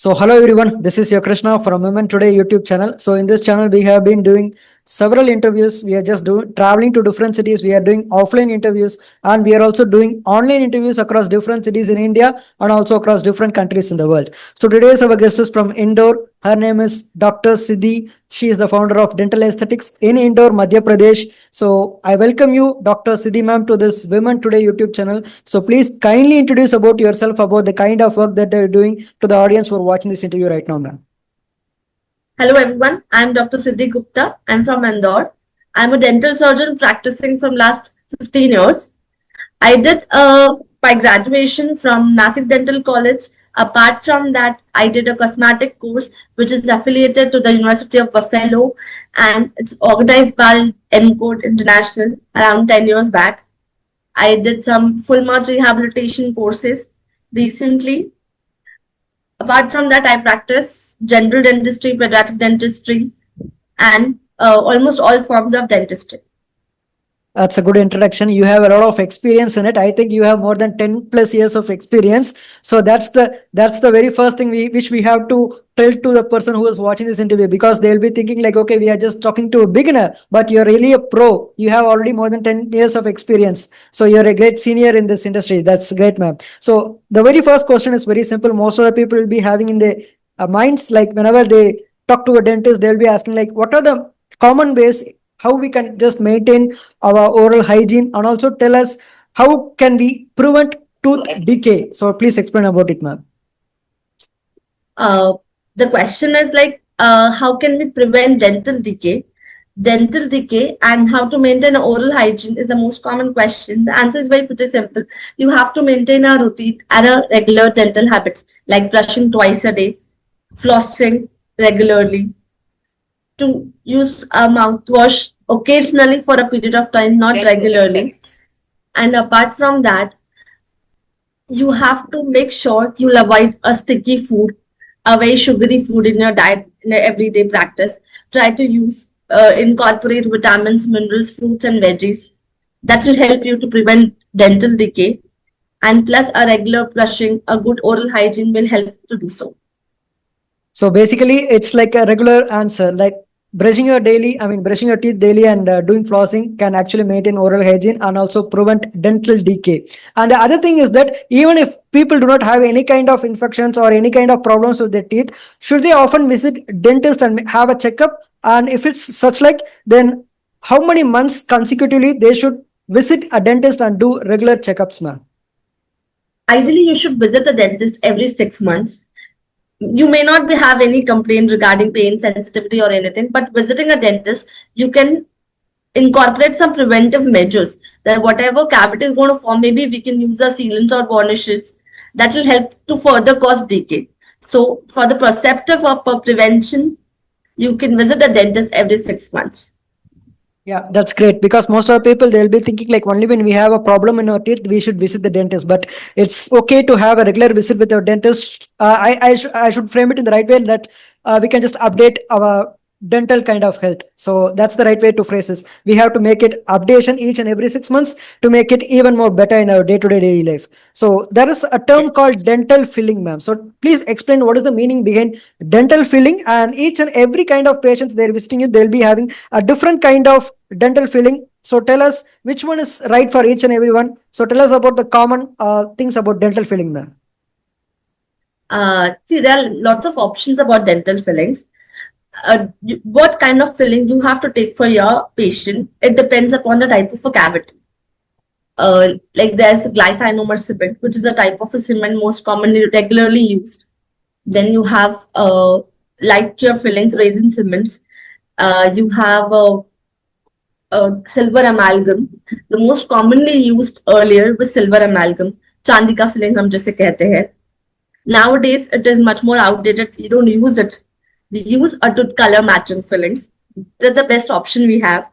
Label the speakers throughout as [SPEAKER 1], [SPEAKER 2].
[SPEAKER 1] So hello everyone, this is your Krishna from Women Today YouTube channel. So in this channel, we have been doing several interviews. We are just traveling to different cities. We are doing offline interviews and we are also doing online interviews across different cities in India and also across different countries in the world. So today's our guest is from Indore. Her name is Dr. Siddhi. She is the founder of Dental Aesthetics in Indore, Madhya Pradesh. So I welcome you, Dr. Siddhi ma'am, to this Women Today YouTube channel. So please kindly introduce about yourself, about the kind of work that you're doing to the audience who are watching this interview right now, ma'am.
[SPEAKER 2] Hello everyone, I'm Dr. Siddhi Gupta. I'm from Indore. I'm a dental surgeon practicing from last 15 years. I did my graduation from Nasik Dental College. Apart from that, I did a cosmetic course which is affiliated to the University of Buffalo and it's organized by Encode International around 10 years back. I did some full mouth rehabilitation courses recently. Apart from that, I practice general dentistry, pediatric dentistry, and almost all forms of dentistry.
[SPEAKER 1] That's a good introduction. You have a lot of experience in it. I think you have more than 10 plus years of experience. So that's the very first thing which we have to tell to the person who is watching this interview, because they'll be thinking like, okay, we are just talking to a beginner, but you're really a pro. You have already more than 10 years of experience. So you're a great senior in this industry. That's great, ma'am. So the very first question is very simple. Most of the people will be having in their minds, like whenever they talk to a dentist, they'll be asking like, what are the common ways how we can just maintain our oral hygiene, and also tell us how can we prevent tooth decay. So please explain about it, ma'am.
[SPEAKER 2] The question is like, how can we prevent dental decay? Dental decay and how to maintain oral hygiene is the most common question. The answer is very pretty simple. You have to maintain a routine and a regular dental habits like brushing twice a day, flossing regularly, to use a mouthwash occasionally for a period of time, not regularly. And apart from that, you have to make sure you'll avoid a sticky food, a very sugary food in your diet in your everyday practice. Try to incorporate vitamins, minerals, fruits, and veggies. That will help you to prevent dental decay. And plus, a regular brushing, a good oral hygiene will help to do so.
[SPEAKER 1] So basically, it's like a regular answer, like brushing your teeth daily and doing flossing can actually maintain oral hygiene and also prevent dental decay. And the other thing is that even if people do not have any kind of infections or any kind of problems with their teeth, should they often visit dentist and have a checkup? And if it's such like, then how many months consecutively they should visit a dentist and do regular checkups, ma'am?
[SPEAKER 2] Ideally, you should visit the dentist every 6 months. You may not have any complaint regarding pain, sensitivity, or anything, but visiting a dentist, you can incorporate some preventive measures that whatever cavity is going to form, maybe we can use a sealants or varnishes that will help to further cause decay. So, for the perceptive of prevention, you can visit a dentist every 6 months.
[SPEAKER 1] Yeah, that's great, because most of the people, they'll be thinking like only when we have a problem in our teeth we should visit the dentist. But it's okay to have a regular visit with our dentist. I should frame it in the right way, that we can just update our dental kind of health. So that's the right way to phrase this. We have to make it updation each and every 6 months to make it even more better in our day-to-day daily life. So there is a term called dental filling, ma'am. So please explain what is the meaning behind dental filling, and each and every kind of patients they're visiting you, they'll be having a different kind of dental filling. So tell us which one is right for each and everyone. So tell us about the common things about dental filling, ma'am.
[SPEAKER 2] See, there are lots of options about dental fillings. What kind of filling you have to take for your patient, it depends upon the type of a cavity. Like there's glycinomer cement, which is a type of a cement most commonly regularly used. Then you have light cure fillings, resin cements. You have silver amalgam. The most commonly used earlier was silver amalgam. Chandi ka filling hum jaise kehte hain. Nowadays, it is much more outdated. We don't use it. We use a tooth color matching fillings. They're the best option we have.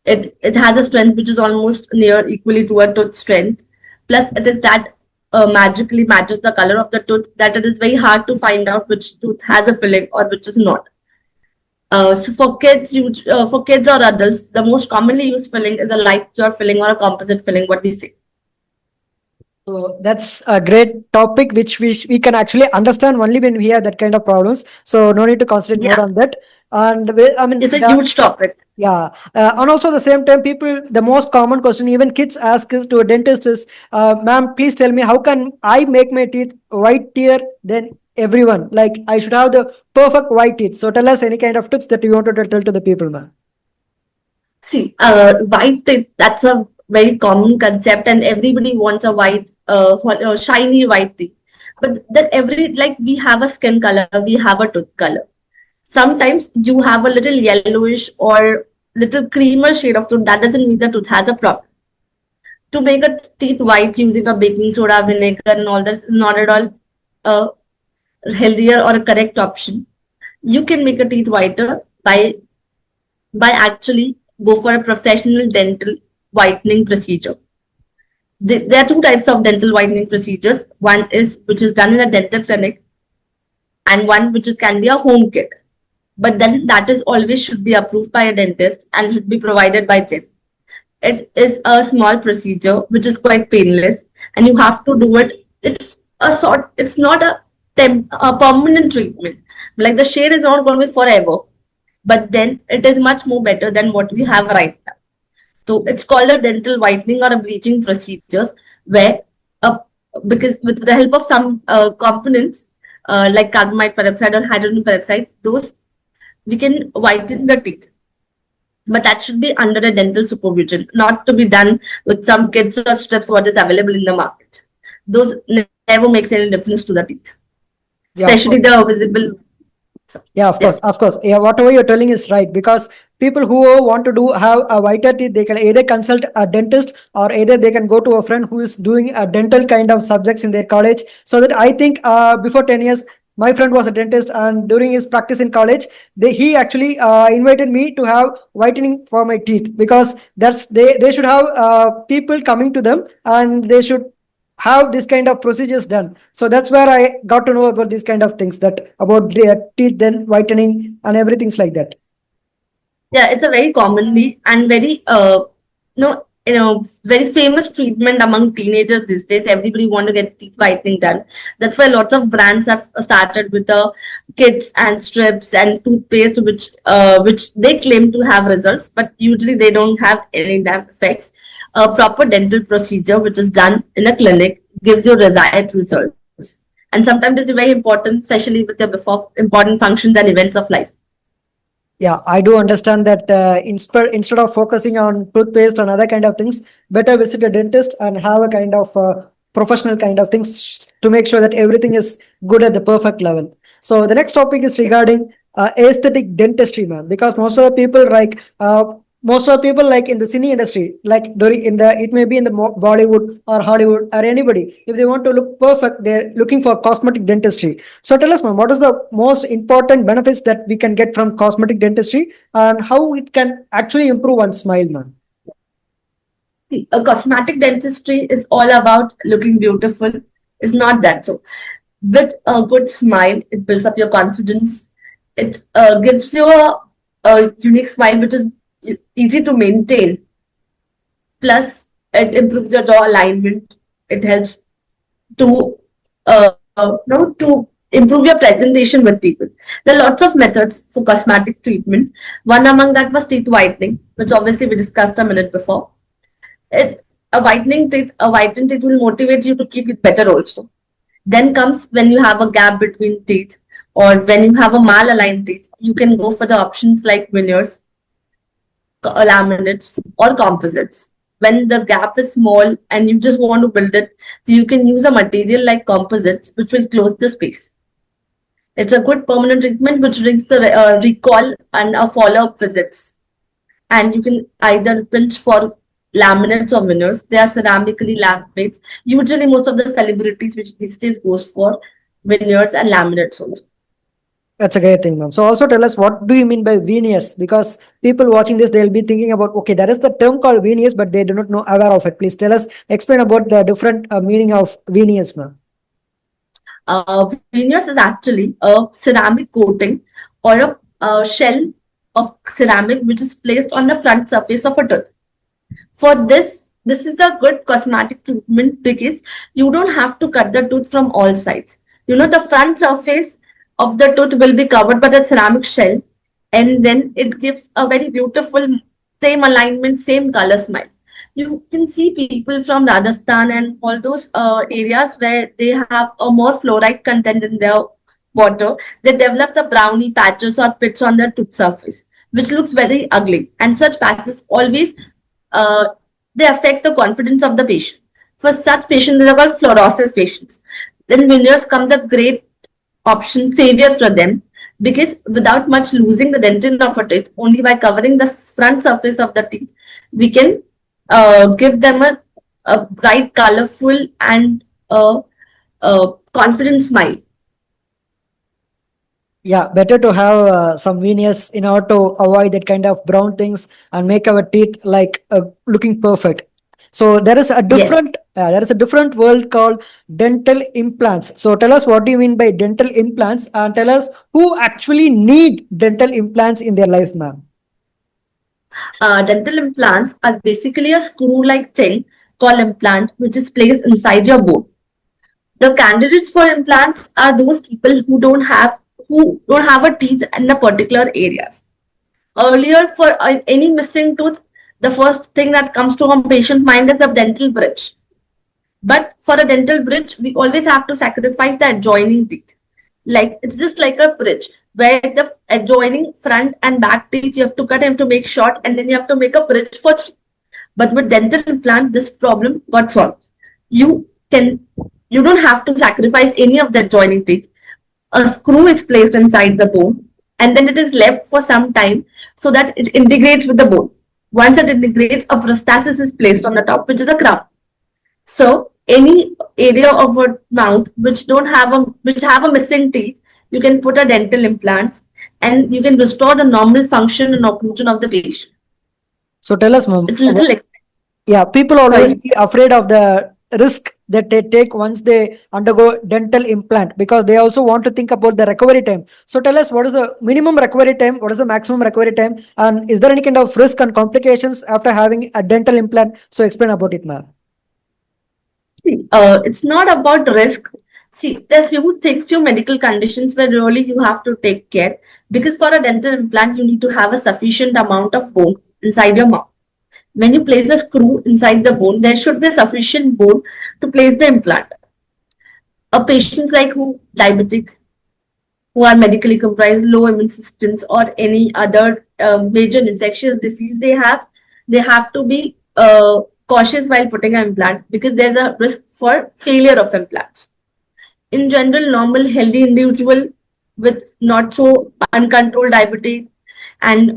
[SPEAKER 2] It has a strength which is almost near equally to a tooth strength. Plus, it is that magically matches the color of the tooth that it is very hard to find out which tooth has a filling or which is not. So for kids or adults, the most commonly used filling is a light pure filling or a composite filling, what we say.
[SPEAKER 1] So that's a great topic which we can actually understand only when we have that kind of problems. So no need to concentrate more
[SPEAKER 2] Yeah,
[SPEAKER 1] on that. And I mean
[SPEAKER 2] it's a
[SPEAKER 1] the
[SPEAKER 2] huge topic.
[SPEAKER 1] yeah, and also the same time, people the most common question even kids ask is to a dentist is, "Ma'am, please tell me how can I make my teeth whiter than everyone? Like I should have the perfect white teeth." So tell us any kind of tips that you want to tell to the people, ma'am.
[SPEAKER 2] See, white teeth, that's a very common concept, and everybody wants a white, shiny white teeth. But then like we have a skin color, we have a tooth color. Sometimes you have a little yellowish or little creamer shade of tooth. That doesn't mean the tooth has a problem. To make a teeth white using a baking soda, vinegar, and all that is not at all a healthier or a correct option. You can make a teeth whiter by actually go for a professional dental whitening procedure. There are two types of dental whitening procedures. One is which is done in a dental clinic, and one which can be a home kit. But then that is always should be approved by a dentist and should be provided by them. It is a small procedure which is quite painless, and you have to do it. It's not a permanent treatment. Like the shade is not going to be forever, but then it is much more better than what we have right now. So it's called a dental whitening or a bleaching procedures where uh, because with the help of some components like carbamide peroxide or hydrogen peroxide, those we can whiten the teeth. But that should be under a dental supervision, not to be done with some kids or strips what is available in the market. Those never makes any difference to the teeth,
[SPEAKER 1] Yeah, of
[SPEAKER 2] especially
[SPEAKER 1] course.
[SPEAKER 2] the visible. So,
[SPEAKER 1] Yeah, of
[SPEAKER 2] yeah.
[SPEAKER 1] course, of course. Yeah, whatever you're telling is right because people who want to do have a whiter teeth, they can either consult a dentist or either they can go to a friend who is doing a dental kind of subjects in their college. So that I think before 10 years, my friend was a dentist, and during his practice in college, he actually invited me to have whitening for my teeth because they should have people coming to them and they should have this kind of procedures done. So that's where I got to know about these kind of things that about the teeth then whitening and everything's like that.
[SPEAKER 2] Yeah, it's a very commonly and very very famous treatment among teenagers these days. Everybody want to get teeth whitening done. That's why lots of brands have started with kits and strips and toothpaste, which they claim to have results, but usually they don't have any damn effects. A proper dental procedure, which is done in a clinic, gives you desired results. And sometimes it's very important, especially with the before important functions and events of life.
[SPEAKER 1] Yeah, I do understand that instead of focusing on toothpaste and other kind of things, better visit a dentist and have a kind of professional kind of things to make sure that everything is good at the perfect level. So the next topic is regarding aesthetic dentistry, man, because most of the people most of the people like in the cine industry, like during in the it may be in the Bollywood or Hollywood or anybody, if they want to look perfect, they're looking for cosmetic dentistry. So tell us, ma'am, what is the most important benefits that we can get from cosmetic dentistry and how it can actually improve one's smile, ma'am?
[SPEAKER 2] A cosmetic dentistry is all about looking beautiful. It's not that so. With a good smile, it builds up your confidence. It gives you a unique smile, which is easy to maintain. Plus, it improves your jaw alignment. It helps to to improve your presentation with people. There are lots of methods for cosmetic treatment. One among that was teeth whitening, which obviously we discussed a minute before. A whitened teeth will motivate you to keep it better also. Then comes when you have a gap between teeth or when you have a malaligned teeth, you can go for the options like veneers, laminates, or composites. When the gap is small and you just want to build it, so you can use a material like composites, which will close the space. It's a good permanent treatment which brings the recall and a follow-up visits. And you can either pinch for laminates or veneers. They are ceramically laminates. Usually, most of the celebrities, which these days goes for veneers and laminates also.
[SPEAKER 1] That's a great thing, ma'am. So also tell us what do you mean by veneers? Because people watching this, they'll be thinking about, okay, there is the term called veneers, but they do not know aware of it. Please tell us, explain about the different meaning of veneers, ma'am.
[SPEAKER 2] Veneers is actually a ceramic coating or a shell of ceramic which is placed on the front surface of a tooth. For this, this is a good cosmetic treatment because you don't have to cut the tooth from all sides. The front surface of the tooth will be covered by the ceramic shell, and then it gives a very beautiful, same alignment, same color smile. You can see people from Rajasthan and all those areas where they have a more fluoride content in their water. They develop the brownie patches or pits on their tooth surface, which looks very ugly. And such patches always uh, they affect the confidence of the patient. For such patients, they are called fluorosis patients. Then veneers comes a great option, savior for them, because without much losing the dentin of a teeth, only by covering the front surface of the teeth, we can give them a bright, colorful, and confident smile.
[SPEAKER 1] Yeah, better to have some veneers in order to avoid that kind of brown things and make our teeth like looking perfect. So
[SPEAKER 2] Yes.
[SPEAKER 1] there is a different world called dental implants. So tell us, what do you mean by dental implants, and tell us who actually need dental implants in their life, ma'am.
[SPEAKER 2] Dental implants are basically a screw-like thing called implant, which is placed inside your bone. The candidates for implants are those people who don't have a teeth in the particular areas. Earlier, for any missing tooth, the first thing that comes to a patient's mind is a dental bridge. But for a dental bridge, we always have to sacrifice the adjoining teeth. Like it's just like a bridge where the adjoining front and back teeth you have to cut and to make short, and then you have to make a bridge for three. But with dental implant, this problem got solved. You can you don't have to sacrifice any of the adjoining teeth. A screw is placed inside the bone, and then it is left for some time so that it integrates with the bone. Once it integrates, a prosthesis is placed on the top, which is a crown. So any area of a mouth which have a missing teeth, you can put a dental implants, and you can restore the normal function and occlusion of the patient.
[SPEAKER 1] So tell us, ma'am.
[SPEAKER 2] It's a little
[SPEAKER 1] Yeah, people always
[SPEAKER 2] sorry.
[SPEAKER 1] be afraid of the risk that they take once they undergo dental implant, because they also want to think about the recovery time. So tell us, what is the minimum recovery time, what is the maximum recovery time, and is there any kind of risk and complications after having a dental implant? So explain about it, ma'am.
[SPEAKER 2] It's not about risk. See, there's few medical conditions where really you have to take care, because for a dental implant, you need to have a sufficient amount of bone inside your mouth. When you place a screw inside the bone, there should be a sufficient bone to place the implant. A patient like who diabetic, who are medically comprised, low immune systems, or any other major infectious disease they have to be cautious while putting an implant, because there's a risk for failure of implants. In general, normal healthy individual with not so uncontrolled diabetes and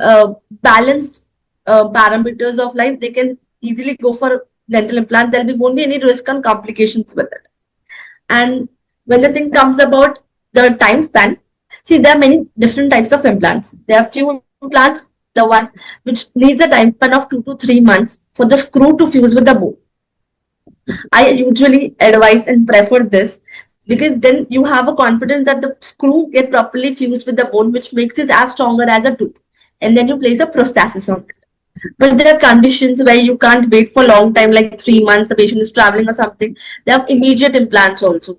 [SPEAKER 2] balanced parameters of life, they can easily go for dental implant. Won't be any risk and complications with it. And when the thing comes about the time span, see, there are many different types of implants. There are few implants, the one which needs a time span of 2 to 3 months for the screw to fuse with the bone. I usually advise and prefer this, because then you have a confidence that the screw get properly fused with the bone, which makes it as stronger as a tooth. And then you place a prosthesis on it. But there are conditions where you can't wait for a long time, like 3 months, the patient is traveling or something. There are immediate implants also.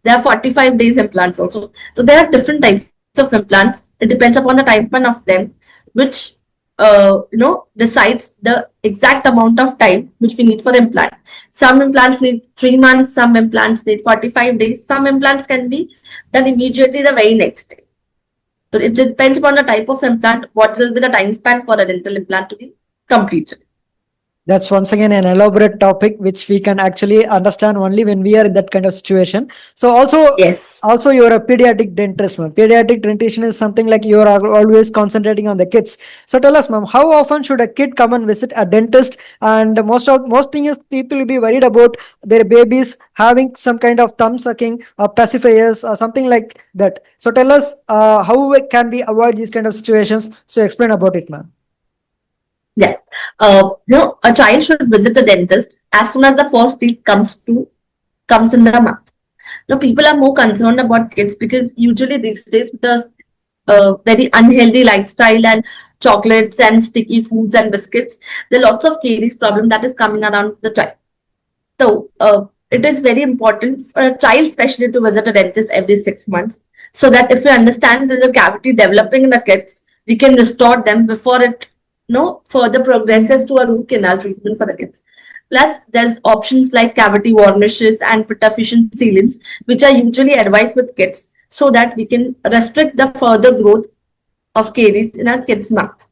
[SPEAKER 2] There are 45 days implants also. So there are different types of implants. It depends upon the time span of them, which decides the exact amount of time which we need for implant. Some implants need 3 months, some implants need 45 days, some implants can be done immediately the very next day. So it depends upon the type of implant, what will be the time span for a dental implant to be completed.
[SPEAKER 1] That's once again an elaborate topic which we can actually understand only when we are in that kind of situation. So
[SPEAKER 2] Yes.
[SPEAKER 1] also you're a pediatric dentist, ma'am. Pediatric dentition is something like you are always concentrating on the kids. So tell us, ma'am, how often should a kid come and visit a dentist? And most thing is people will be worried about their babies having some kind of thumb sucking or pacifiers or something like that. So tell us, how can we avoid these kind of situations? So explain about it, ma'am.
[SPEAKER 2] Yeah. A child should visit a dentist as soon as the first teeth comes in the mouth. Now, people are more concerned about kids because usually these days with the very unhealthy lifestyle and chocolates and sticky foods and biscuits, there are lots of caries problem that is coming around the child. So it is very important for a child especially to visit a dentist every 6 months, so that if we understand there's a cavity developing in the kids, we can restore them before it further progresses to a root canal treatment for the kids. Plus, there's options like cavity varnishes and fit-efficient sealants, which are usually advised with kids, so that we can restrict the further growth of caries in our kids' mouth.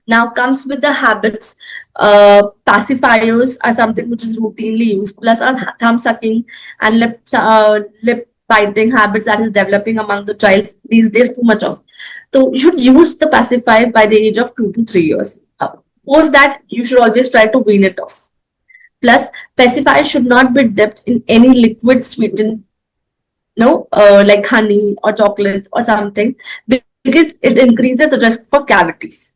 [SPEAKER 2] Now comes with the habits. Pacifiers are something which is routinely used, plus our thumb sucking and lip biting habits that is developing among the child these days too much of. So you should use the pacifiers by the age of 2 to 3 years. Post that, you should always try to wean it off. Plus, pacifiers should not be dipped in any liquid sweetened, like honey or chocolates or something, because it increases the risk for cavities.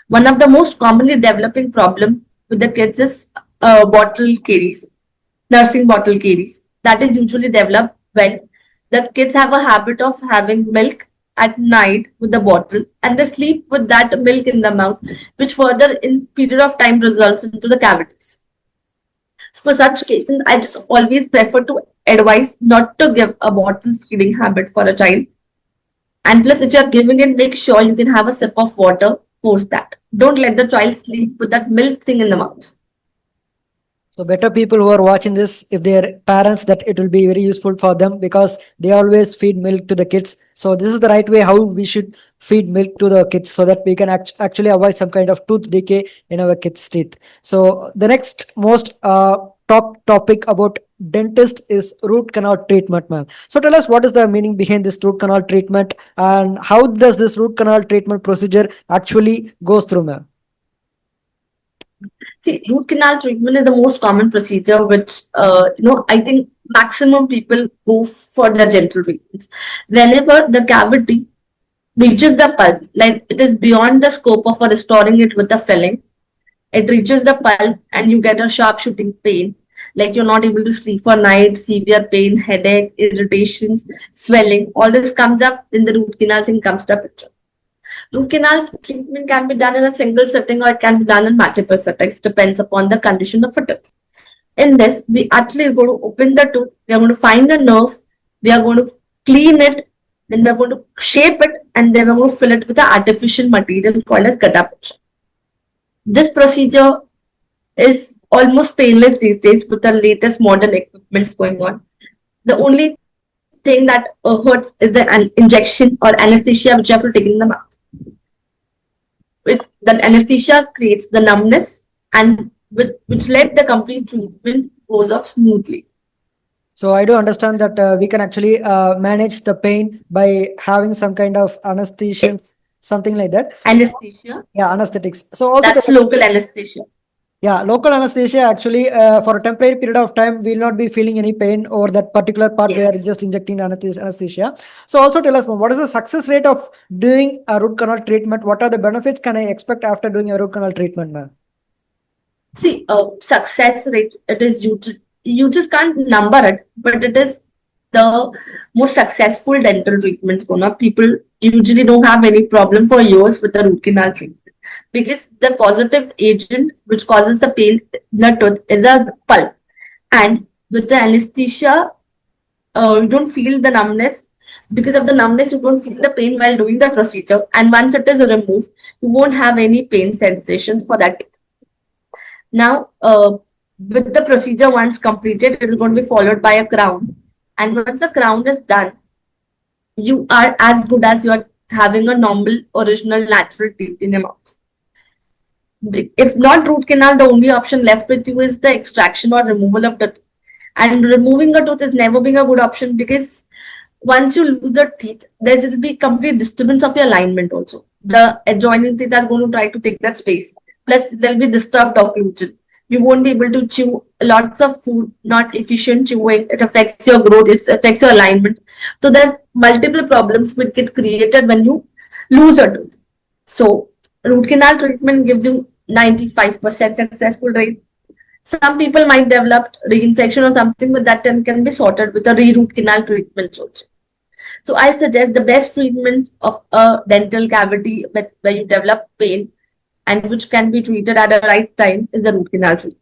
[SPEAKER 2] One of the most commonly developing problem with the kids is bottle caries, nursing bottle caries. That is usually developed when the kids have a habit of having milk at night with the bottle and they sleep with that milk in the mouth, which further in period of time results into the cavities. So for such cases, I just always prefer to advise not to give a bottle feeding habit for a child. And plus, if you're giving it, make sure you can have a sip of water post that. Don't let the child sleep with that milk thing in the mouth.
[SPEAKER 1] So better people who are watching this, if their parents, that it will be very useful for them, because they always feed milk to the kids. So this is the right way how we should feed milk to the kids, so that we can actually avoid some kind of tooth decay in our kids' teeth. So the next most top topic about dentist is root canal treatment, ma'am. So tell us, what is the meaning behind this root canal treatment, and how does this root canal treatment procedure actually goes through, ma'am?
[SPEAKER 2] See, root canal treatment is the most common procedure, which I think maximum people go for the dental treatments. Whenever the cavity reaches the pulp, like it is beyond the scope of restoring it with the filling, it reaches the pulp and you get a sharp shooting pain, like you're not able to sleep for night, severe pain, headache, irritations, swelling. All this comes up, then the root canal thing comes to the picture. Root canal treatment can be done in a single setting or it can be done in multiple settings, depends upon the condition of a tooth. In this, we actually is going to open the tooth, we are going to find the nerves, we are going to clean it, then we are going to shape it, and then we are going to fill it with an artificial material called as gutta percha. This procedure is almost painless these days with the latest modern equipments going on. The only thing that hurts is the injection or anesthesia which you have to take in the mouth. With that anesthesia creates the numbness, and which let the complete treatment goes off smoothly.
[SPEAKER 1] So I do understand that we can actually manage the pain by having some kind of anesthesia, something like that.
[SPEAKER 2] Anesthesia?
[SPEAKER 1] Yeah, anesthetics. So also
[SPEAKER 2] that's local anesthesia.
[SPEAKER 1] Yeah, local anesthesia actually for a temporary period of time we will not be feeling any pain over that particular part. Yes. Where just injecting the anesthesia. So also tell us, what is the success rate of doing a root canal treatment? What are the benefits can I expect after doing a root canal treatment, ma'am?
[SPEAKER 2] See, success rate, it is you just can't number it, but it is the most successful dental treatments. People usually don't have any problem for years with the root canal treatment, because the causative agent which causes the pain in the tooth is a pulp, and with the anesthesia you don't feel the numbness. Because of the numbness, you don't feel the pain while doing the procedure, and once it is removed, you won't have any pain sensations for that. Now with the procedure once completed, it is going to be followed by a crown, and once the crown is done, you are as good as you are having a normal original natural teeth in your mouth. If not root canal, the only option left with you is the extraction or removal of the tooth. And removing a tooth is never being a good option, because once you lose the teeth, there will be complete disturbance of your alignment also. The adjoining teeth are going to try to take that space. Plus, there will be disturbed occlusion. You won't be able to chew lots of food, not efficient chewing. It affects your growth, it affects your alignment. So there's multiple problems which get created when you lose a tooth. So root canal treatment gives you 95% successful rate. Some people might develop reinfection or something, but that can be sorted with a re-root canal treatment also. So I suggest the best treatment of a dental cavity where you develop pain and which can be treated at the right time is the root canal treatment.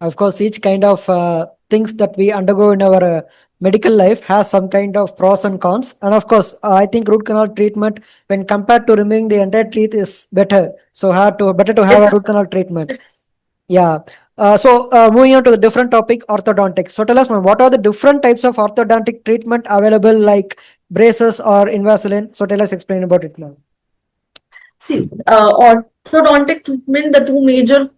[SPEAKER 1] Of course, each kind of things that we undergo in our medical life has some kind of pros and cons. And of course, I think root canal treatment, when compared to removing the entire teeth, is better. So, better to have
[SPEAKER 2] Yes,
[SPEAKER 1] a
[SPEAKER 2] sir.
[SPEAKER 1] root canal treatment.
[SPEAKER 2] Yes.
[SPEAKER 1] Yeah. Moving on to the different topic, orthodontics. So, tell us, ma'am, what are the different types of orthodontic treatment available, like braces or Invisalign? So, tell us, explain about it, ma'am.
[SPEAKER 2] See, orthodontic treatment, the two major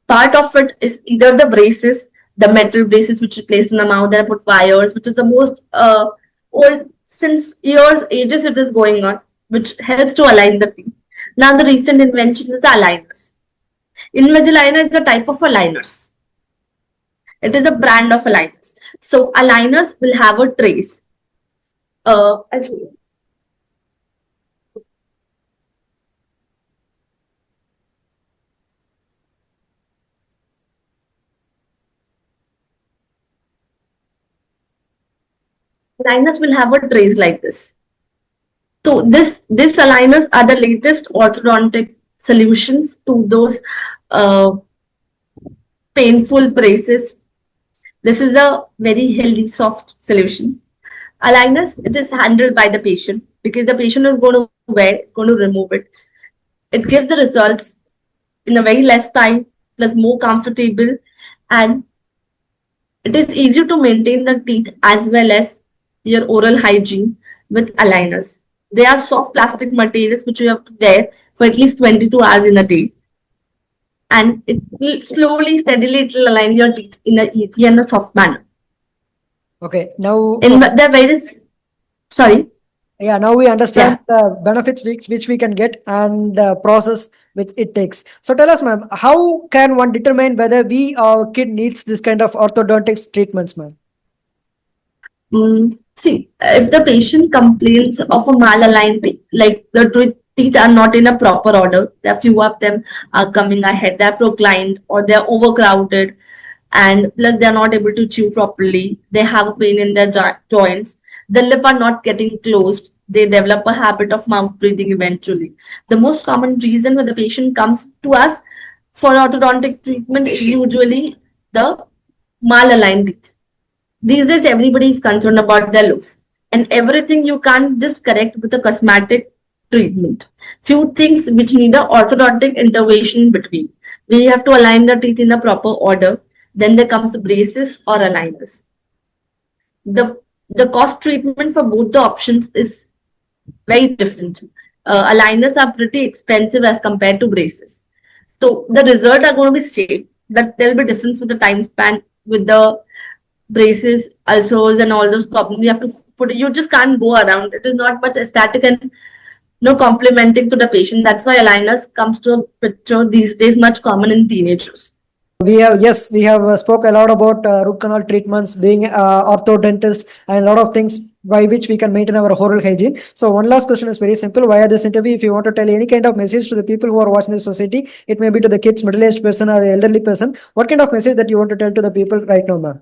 [SPEAKER 2] part of it is either the braces, the metal braces which you place in the mouth, then put wires, which is the most old since years, ages it is going on, which helps to align the teeth. Now the recent invention is the aligners. Invisalign is a type of aligners. It is a brand of aligners. So aligners will have a trace. I'll show you. Aligners will have a trace like this. So this aligners are the latest orthodontic solutions to those uh, painful braces. This is a very healthy, soft solution. Aligners, it is handled by the patient because the patient is going to wear, it's going to remove it. It gives the results in a very less time, plus more comfortable, and it is easier to maintain the teeth as well as your oral hygiene with aligners. They are soft plastic materials which you have to wear for at least 22 hours in a day. And it will slowly, steadily, it will align your teeth in an easy and a soft manner.
[SPEAKER 1] Okay. Now,
[SPEAKER 2] In
[SPEAKER 1] okay.
[SPEAKER 2] the various, sorry,
[SPEAKER 1] Yeah, now we understand
[SPEAKER 2] yeah.
[SPEAKER 1] the benefits which we can get and the process which it takes. So tell us, ma'am, how can one determine whether our kid needs this kind of orthodontics treatments, ma'am?
[SPEAKER 2] See, if the patient complains of a malaligned teeth, like the teeth are not in a proper order, there are few of them are coming ahead, they're proclined or they're overcrowded, and plus they're not able to chew properly, they have pain in their joints, the lip are not getting closed, they develop a habit of mouth breathing eventually. The most common reason when the patient comes to us for orthodontic treatment is usually the malaligned teeth. These days, everybody is concerned about their looks, and everything you can't just correct with a cosmetic treatment. Few things which need a orthodontic intervention in between. We have to align the teeth in the proper order. Then there comes the braces or aligners. The cost treatment for both the options is very different. Aligners are pretty expensive as compared to braces. So the result are going to be same, but there will be difference with the time span with the braces, ulcers, and all those problems. You have to put. You just can't go around. It is not much aesthetic and no complimenting to the patient. That's why aligners comes to a picture these days much common in teenagers.
[SPEAKER 1] We have spoke a lot about root canal treatments, being orthodontist, and a lot of things by which we can maintain our oral hygiene. So one last question is very simple. Via this interview, if you want to tell any kind of message to the people who are watching the society, it may be to the kids, middle-aged person, or the elderly person. What kind of message that you want to tell to the people right now, ma'am?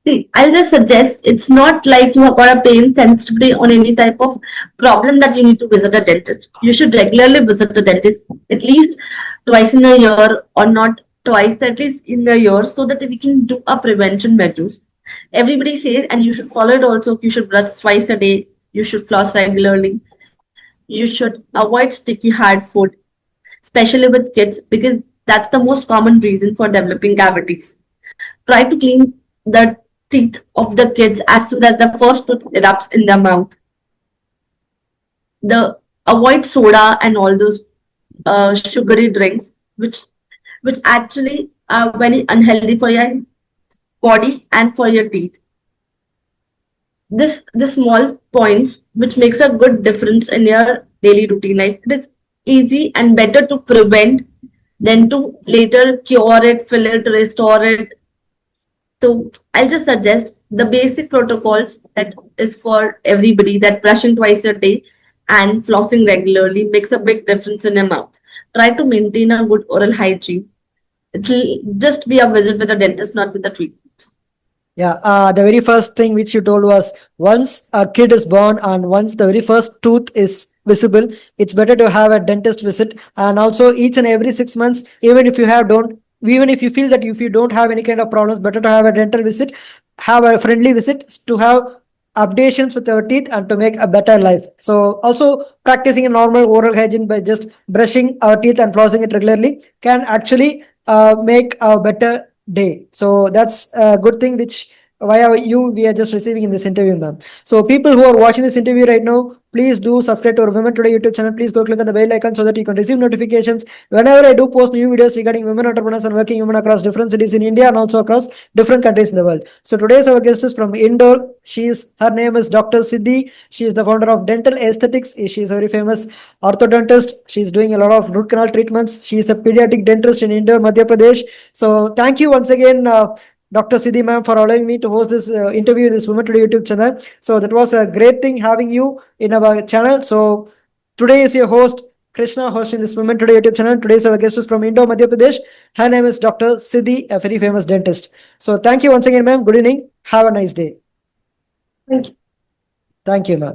[SPEAKER 2] See, I'll just suggest it's not like you have got a pain sensitivity on any type of problem that you need to visit a dentist. You should regularly visit the dentist at least twice in a year or not twice, at least in a year so that we can do a prevention measures. Everybody says, and you should follow it also, you should brush twice a day, you should floss regularly, you should avoid sticky hard food, especially with kids, because that's the most common reason for developing cavities. Try to clean the teeth of the kids as soon as the first tooth erupts in their mouth. The avoid soda and all those sugary drinks, which actually are very unhealthy for your body and for your teeth. This small points which makes a good difference in your daily routine life. It is easy and better to prevent than to later cure it, fill it, restore it. So I'll just suggest the basic protocols that is for everybody, that brushing twice a day and flossing regularly makes a big difference in your mouth. Try to maintain a good oral hygiene. It will just be a visit with a dentist, not with a treatment.
[SPEAKER 1] Yeah, the very first thing which you told was once a kid is born and once the very first tooth is visible, it's better to have a dentist visit. And also each and every 6 months, even if you feel that if you don't have any kind of problems, better to have a dental visit, have a friendly visit to have updations with our teeth and to make a better life. So also practicing a normal oral hygiene by just brushing our teeth and flossing it regularly can actually make a better day. So that's a good thing which via you we are just receiving in this interview, ma'am. So people who are watching this interview right now, please do subscribe to our Women Today YouTube channel. Please go click on the bell icon so that you can receive notifications whenever I do post new videos regarding women entrepreneurs and working women across different cities in India and also across different countries in the world. So today's our guest is from Indore. Her name is Dr. Siddhi. She is the founder of Dental Aesthetics. She is a very famous orthodontist. She is doing a lot of root canal treatments. She is a pediatric dentist in Indore, Madhya Pradesh. So thank you once again, Dr. Siddhi ma'am, for allowing me to host this interview in this Women Today YouTube channel. So that was a great thing having you in our channel. So today is your host Krishna hosting this Women Today YouTube channel. Today's our guest is from Indore, Madhya Pradesh. Her name is Dr. Siddhi, a very famous dentist. So thank you once again, ma'am. Good evening. Have a nice day.
[SPEAKER 2] Thank you.
[SPEAKER 1] Thank you, ma'am.